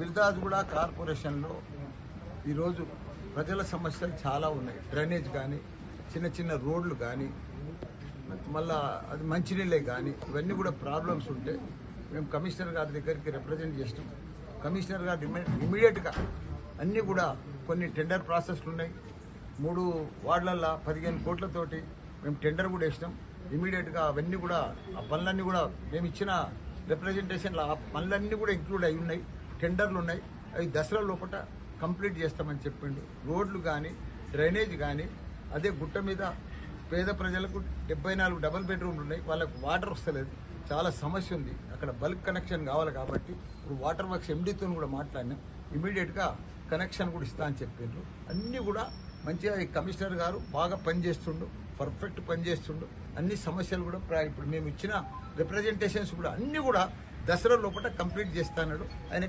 ఫిర్దాద్గూడ కార్పొరేషన్లో ఈరోజు ప్రజల సమస్యలు చాలా ఉన్నాయి. డ్రైనేజ్ కానీ, చిన్న చిన్న రోడ్లు కానీ, మళ్ళా అది మంచినీళ్ళే కానీ, ఇవన్నీ కూడా ప్రాబ్లమ్స్ ఉంటే మేము కమిషనర్ గారి దగ్గరికి రిప్రజెంట్ చేసినాం. కమిషనర్ గారు ఇమీడియట్గా అన్నీ కూడా కొన్ని టెండర్ ప్రాసెస్లు ఉన్నాయి. 3 వార్డులల్లో 15 కోట్లతోటి మేము టెండర్ కూడా వేసినాం. ఇమీడియట్గా అవన్నీ కూడా ఆ పనులన్నీ కూడా మేము ఇచ్చిన రిప్రజెంటేషన్లో ఆ పనులన్నీ కూడా ఇంక్లూడ్ అయి ఉన్నాయి. టెండర్లు ఉన్నాయి, అవి దసరా లోపల కంప్లీట్ చేస్తామని చెప్పిండు. రోడ్లు కానీ, డ్రైనేజ్ కానీ, అదే గుట్ట మీద పేద ప్రజలకు 74 డబుల్ బెడ్రూమ్లు ఉన్నాయి, వాళ్ళకు వాటర్ వస్తలేదు, చాలా సమస్య ఉంది. అక్కడ బల్క్ కనెక్షన్ కావాలి కాబట్టి ఇప్పుడు వాటర్ వర్క్స్ ఎండీతో కూడా మాట్లాడినాం. ఇమీడియట్గా కనెక్షన్ కూడా ఇస్తా అని చెప్పిండ్రు. అన్నీ కూడా మంచిగా ఈ కమిషనర్ గారు బాగా పనిచేస్తుండు, పర్ఫెక్ట్ పనిచేస్తుండు. అన్ని సమస్యలు కూడా ఇప్పుడు మేము ఇచ్చిన రిప్రజెంటేషన్స్ కూడా అన్నీ కూడా దసరా లోపల కంప్లీట్ చేస్తాడు ఆయన.